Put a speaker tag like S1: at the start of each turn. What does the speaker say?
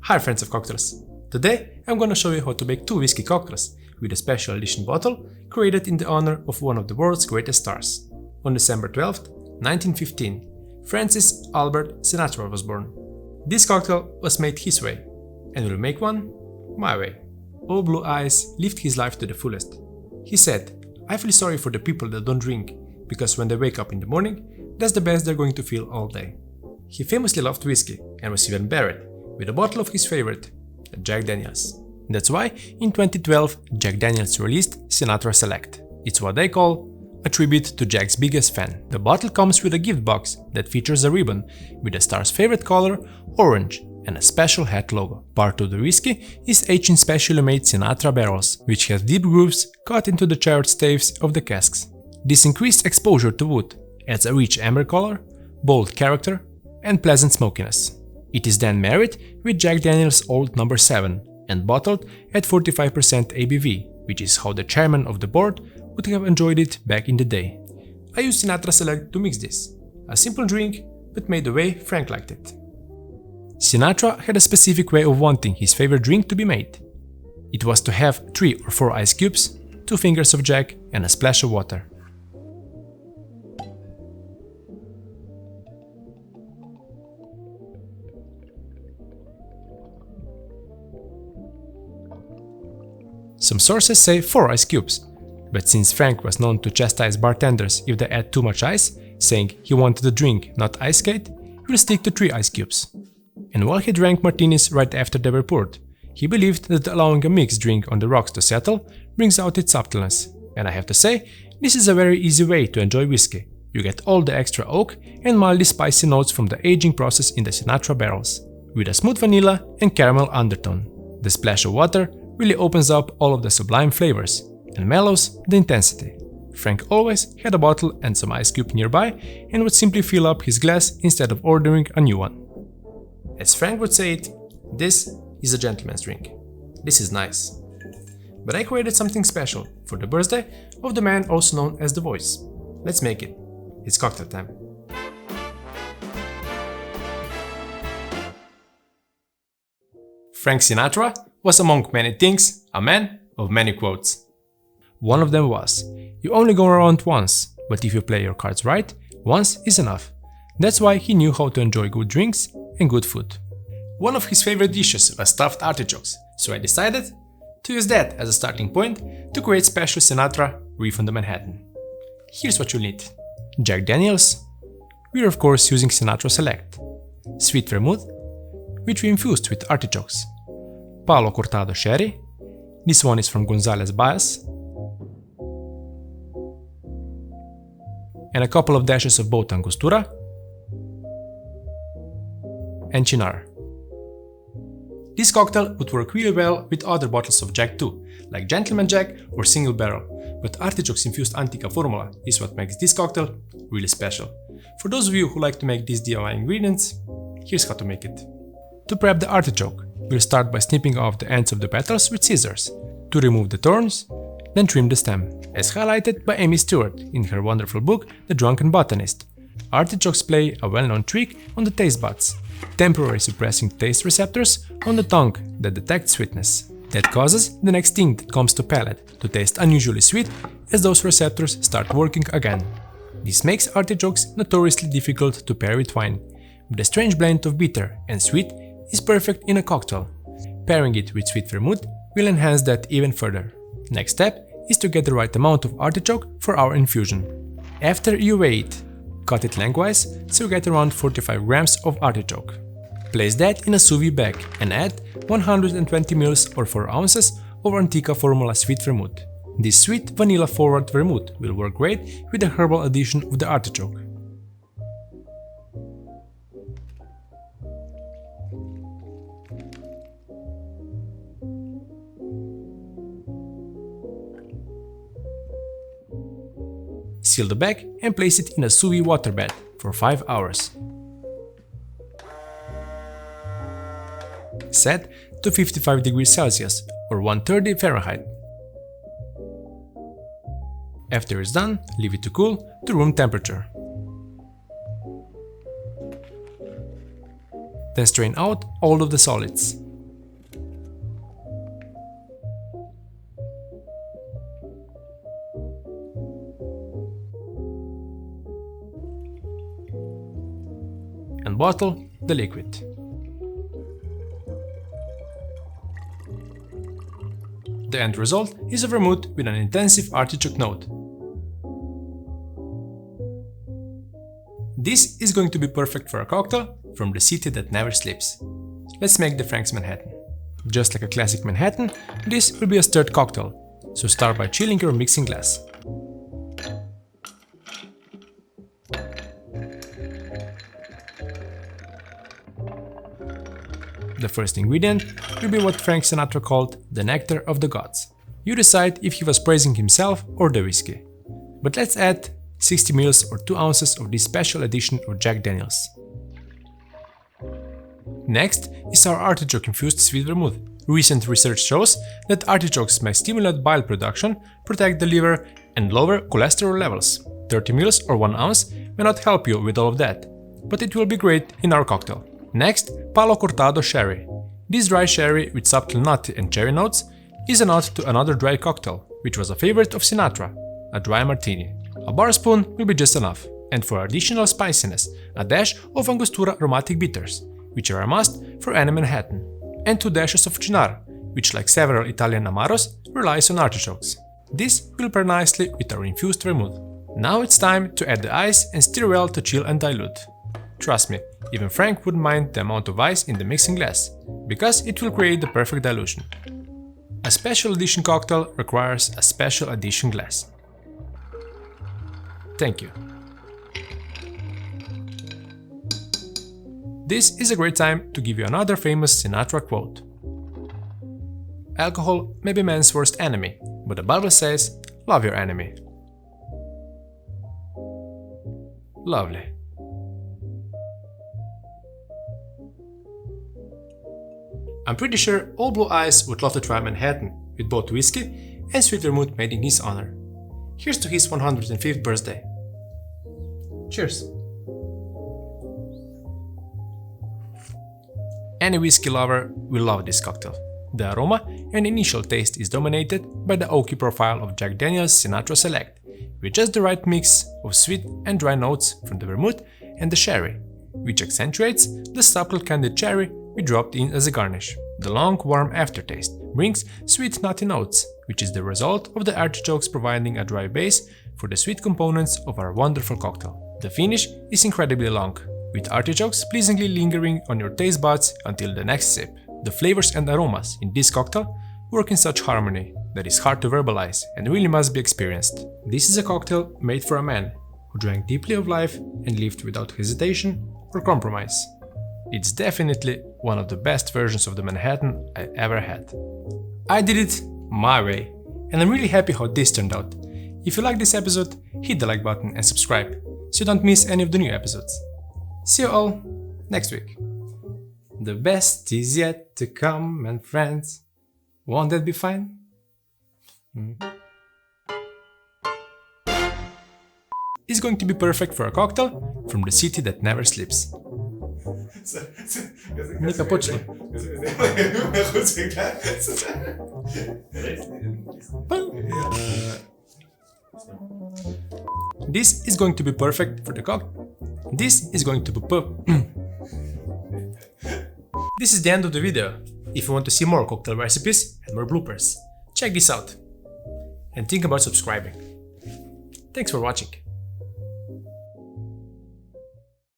S1: Hi friends of cocktails! Today I'm gonna show you how to make 2 whiskey cocktails with a special edition bottle created in the honor of one of the world's greatest stars. On December 12, 1915, Francis Albert Sinatra was born. This cocktail was made his way, and we'll make one my way. All Blue Eyes lived his life to the fullest. He said, "I feel sorry for the people that don't drink, because when they wake up in the morning, that's the best they're going to feel all day." He famously loved whiskey and was even buried with a bottle of his favorite, Jack Daniels. That's why in 2012 Jack Daniels released Sinatra Select. It's what they call a tribute to Jack's biggest fan. The bottle comes with a gift box that features a ribbon with the star's favorite color, orange, and a special hat logo. Part of the whiskey is aged in specially made Sinatra barrels, which have deep grooves cut into the charred staves of the casks. This increased exposure to wood adds a rich amber color, bold character, and pleasant smokiness. It is then married with Jack Daniel's Old No. 7 and bottled at 45% ABV, which is how the chairman of the board would have enjoyed it back in the day. I used Sinatra Select to mix this. A simple drink, but made the way Frank liked it. Sinatra had a specific way of wanting his favorite drink to be made. It was to have 3 or 4 ice cubes, 2 fingers of Jack, and a splash of water. Some sources say 4 ice cubes, but since Frank was known to chastise bartenders if they add too much ice, saying he wanted a drink, not ice skate, he will stick to 3 ice cubes. And while he drank martinis right after they were poured, he believed that allowing a mixed drink on the rocks to settle brings out its subtleness. And I have to say, this is a very easy way to enjoy whiskey. You get all the extra oak and mildly spicy notes from the aging process in the Sinatra barrels, with a smooth vanilla and caramel undertone. The splash of water really opens up all of the sublime flavors and mellows the intensity. Frank always had a bottle and some ice cube nearby and would simply fill up his glass instead of ordering a new one. As Frank would say it, this is a gentleman's drink. This is nice. But I created something special for the birthday of the man also known as The Voice. Let's make it. It's cocktail time. Frank Sinatra was among many things a man of many quotes. One of them was, "You only go around once, but if you play your cards right, once is enough." That's why he knew how to enjoy good drinks and good food. One of his favorite dishes was stuffed artichokes, so I decided to use that as a starting point to create special Sinatra Reef on the Manhattan. Here's what you'll need. Jack Daniels. We're of course using Sinatra Select. Sweet vermouth, which we infused with artichokes. Palo Cortado sherry. This one is from Gonzalez Bias. And a couple of dashes of both Angostura and Chinar. This cocktail would work really well with other bottles of Jack too, like Gentleman Jack or Single Barrel, but Artichoke's infused Antica formula is what makes this cocktail really special. For those of you who like to make these DIY ingredients, here's how to make it. To prep the artichoke, we'll start by snipping off the ends of the petals with scissors, to remove the thorns, then trim the stem. As highlighted by Amy Stewart in her wonderful book The Drunken Botanist, artichokes play a well-known trick on the taste buds, temporarily suppressing taste receptors on the tongue that detect sweetness. That causes the next thing that comes to palate to taste unusually sweet as those receptors start working again. This makes artichokes notoriously difficult to pair with wine, but a strange blend of bitter and sweet is perfect in a cocktail. Pairing it with sweet vermouth will enhance that even further. Next step is to get the right amount of artichoke for our infusion. After you weigh it, cut it lengthwise so you get around 45 grams of artichoke. Place that in a sous vide bag and add 120 ml or 4 ounces of Antica Formula sweet vermouth. This sweet vanilla forward vermouth will work great with the herbal addition of the artichoke. Seal the bag and place it in a sous vide water bed for 5 hours. Set to 55 degrees Celsius or 130 Fahrenheit. After it's done, leave it to cool to room temperature. Then strain out all of the solids. and bottle the liquid. The end result is a vermouth with an intensive artichoke note. This is going to be perfect for a cocktail from the city that never sleeps. Let's make the Frank's Manhattan. Just like a classic Manhattan, this will be a stirred cocktail, so start by chilling your mixing glass. The first ingredient will be what Frank Sinatra called the nectar of the gods. You decide if he was praising himself or the whiskey. But let's add 60 ml or 2 ounces of this special edition of Jack Daniels. Next is our artichoke infused sweet vermouth. Recent research shows that artichokes may stimulate bile production, protect the liver, and lower cholesterol levels. 30 ml or 1 ounce may not help you with all of that, but it will be great in our cocktail. Next, Palo Cortado sherry. This dry sherry with subtle nut and cherry notes is a nod to another dry cocktail, which was a favorite of Sinatra, a dry martini. A bar spoon will be just enough, and for additional spiciness, a dash of Angostura aromatic bitters, which are a must for any Manhattan, and 2 dashes of Cynar, which like several Italian Amaros relies on artichokes. This will pair nicely with our infused vermouth. Now it's time to add the ice and stir well to chill and dilute. Trust me, even Frank wouldn't mind the amount of ice in the mixing glass, because it will create the perfect dilution. A special edition cocktail requires a special edition glass. Thank you. This is a great time to give you another famous Sinatra quote. Alcohol may be man's worst enemy, but the Bible says, love your enemy. Lovely. I'm pretty sure all blue eyes would love to try Manhattan with both whiskey and sweet vermouth made in his honor. Here's to his 105th birthday. Cheers! Any whiskey lover will love this cocktail. The aroma and initial taste is dominated by the oaky profile of Jack Daniels Sinatra Select, with just the right mix of sweet and dry notes from the vermouth and the sherry, which accentuates the subtle candied cherry we dropped in as a garnish. The long, warm aftertaste brings sweet nutty notes, which is the result of the artichokes providing a dry base for the sweet components of our wonderful cocktail. The finish is incredibly long, with artichokes pleasingly lingering on your taste buds until the next sip. The flavors and aromas in this cocktail work in such harmony that is hard to verbalize and really must be experienced. This is a cocktail made for a man who drank deeply of life and lived without hesitation or compromise. It's definitely one of the best versions of the Manhattan I ever had. I did it my way, and I'm really happy how this turned out. If you like this episode, hit the like button and subscribe so you don't miss any of the new episodes. See you all next week. The best is yet to come, and friends, won't that be fine? It's going to be perfect for a cocktail from the city that never sleeps. Nika, počni. This is going to be perfect for the cocktail. This is going to be This is the end of the video. If you want to see more cocktail recipes and more bloopers, check this out. And think about subscribing. Thanks for watching.